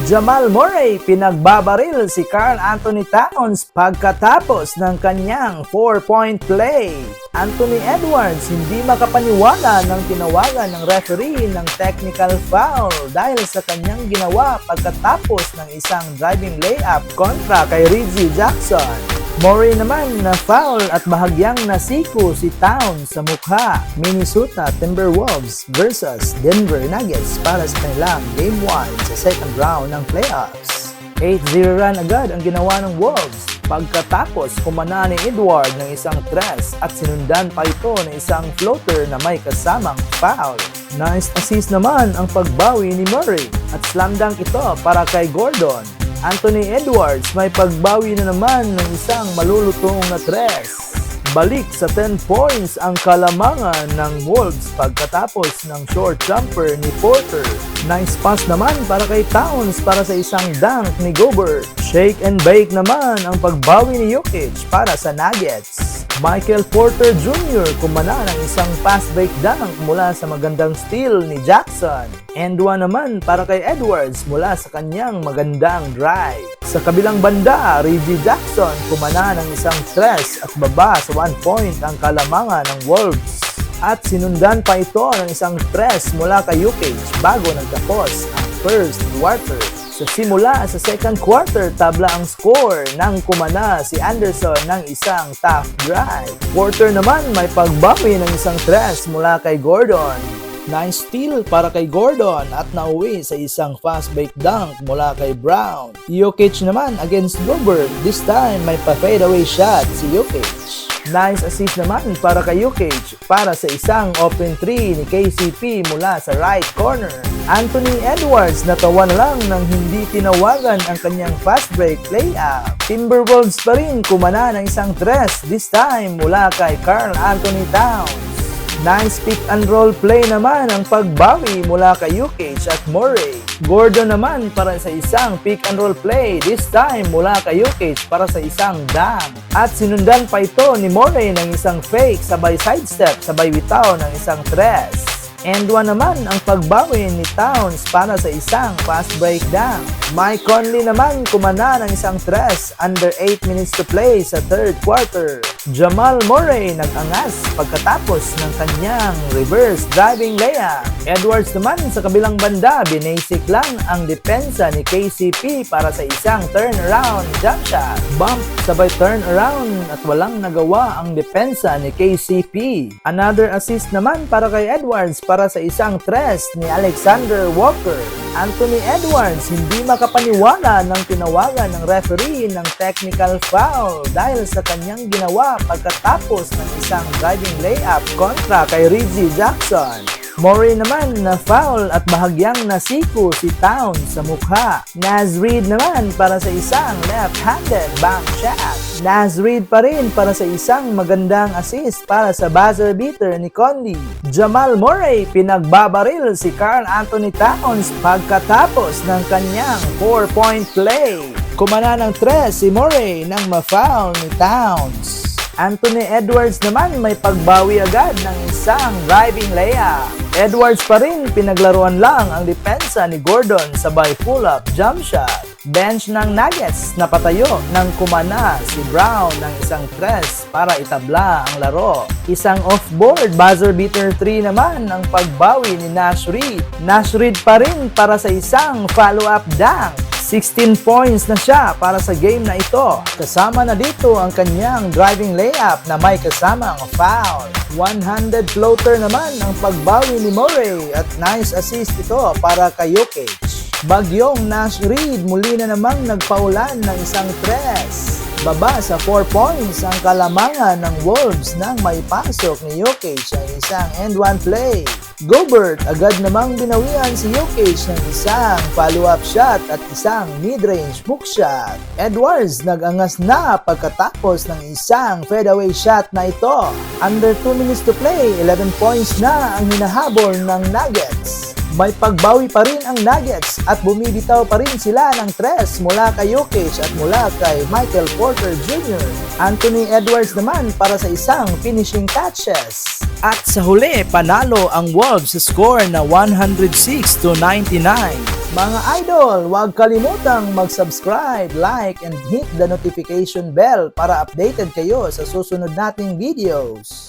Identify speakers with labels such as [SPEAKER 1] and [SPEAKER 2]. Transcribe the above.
[SPEAKER 1] Jamal Murray pinagbabaril si Karl Anthony Towns pagkatapos ng kanyang 4-point play. Anthony Edwards hindi makapaniwala ng tinawagan ng referee ng technical foul dahil sa kanyang ginawa pagkatapos ng isang driving layup kontra kay Reggie Jackson. Murray naman na foul at bahagyang nasiko si Towns sa mukha. Minnesota Timberwolves versus Denver Nuggets para sa kanilang Game 1 sa second round ng playoffs. 8-0 run agad ang ginawa ng Wolves pagkatapos kumana ni Edward ng isang tres at sinundan pa ito ng isang floater na may kasamang foul. Nice assist naman ang pagbawi ni Murray at slam dunk ito para kay Gordon. Anthony Edwards may pagbawi na naman ng isang malulutong na tres. Balik sa 10 points ang kalamangan ng Wolves pagkatapos ng short jumper ni Porter. Nice pass naman para kay Towns para sa isang dunk ni Gobert. Shake and bake naman ang pagbawi ni Jokic para sa Nuggets. Michael Porter Jr. kumana ng isang fast-break dunk mula sa magandang steal ni Jackson. And one naman para kay Edwards mula sa kanyang magandang drive. Sa kabilang banda, Reggie Jackson kumana ng isang tres at baba sa 1 point ang kalamangan ng Wolves. At sinundan pa ito ng isang tres mula kay Jokic bago nagtapos ang first quarter. Sa simula sa second quarter, tabla ang score nang kumana si Anderson ng isang tough drive. Porter naman may pagbawi ng isang tres mula kay Gordon. Nice steal para kay Gordon at nauwi sa isang fast break dunk mula kay Brown. Jokic naman against Gobert, this time may pa-fadeaway shot si Jokic. Nice assist naman para kay Jokic para sa isang open 3 ni KCP mula sa right corner. Anthony Edwards natawa na lang nang hindi tinawagan ang kanyang fast break layup. Timberwolves pa rin kumana ng isang tres, this time mula kay Karl Anthony Towns. Nice pick and roll play naman ang pagbawi mula kay Jokic at Murray. Gordon naman para sa isang pick and roll play, this time mula kay Jokic para sa isang dunk. At sinundan pa ito ni Murray ng isang fake sabay sidestep sabay bitaw ng isang tres. And one naman ang pagbawi ni Towns para sa isang fast break dunk. Mike Conley naman kumana ng isang tres under 8 minutes to play sa third quarter. Jamal Murray nag-angas pagkatapos ng kanyang reverse driving layup. Edwards naman sa kabilang banda, binasic lang ang depensa ni KCP para sa isang turnaround jump shot. Bump sabay turnaround at walang nagawa ang depensa ni KCP. Another assist naman para kay Edwards para sa isang tres ni Alexander Walker. Anthony Edwards hindi makapaniwala ng tinawagan ng referee ng technical foul dahil sa kanyang ginawa pagkatapos ng isang driving layup kontra kay Reggie Jackson. Murray naman na foul at bahagyang nasiko si Towns sa mukha. Naz Reid naman para sa isang left-handed bank shot. Naz Reid pa rin para sa isang magandang assist para sa buzzer beater ni Conley. Jamal Murray pinagbabaril si Karl Anthony Towns pagkatapos ng kanyang 4-point play. Kumana ng tres si Murray nang ma-foul ni Towns. Anthony Edwards naman may pagbawi agad ng isang driving layup. Edwards pa rin pinaglaruan lang ang depensa ni Gordon sabay pull-up jump shot. Bench ng Nuggets napatayo nang kumana si Brown ng isang tres para itabla ang laro. Isang off-board buzzer beater 3 naman ang pagbawi ni Naz Reid. Naz Reid pa rin para sa isang follow-up dunk. 16 points na siya para sa game na ito. Kasama na dito ang kanyang driving layup na may kasamang foul. One-handed floater naman ang pagbawi ni Murray at nice assist ito para kay Jokic. Bagyong Naz Reid muli na namang nagpaulan ng isang tres. Baba sa 4 points ang kalamangan ng Wolves nang may pasok ni Jokic ang isang end-one play. Gobert agad namang binawian si Jokic ng isang follow-up shot at isang mid-range hook shot. Edwards nag-angas na pagkatapos ng isang fadeaway shot na ito. Under 2 minutes to play, 11 points na ang hinahabol ng Nuggets. May pagbawi pa rin ang Nuggets at bumibitaw pa rin sila ng tres mula kay Jokic at mula kay Michael Porter Jr. Anthony Edwards naman para sa isang finishing touches. At sa huli, panalo ang Wolves sa score na 106-99. Mga idol, huwag kalimutang mag-subscribe, like, and hit the notification bell para updated kayo sa susunod nating videos.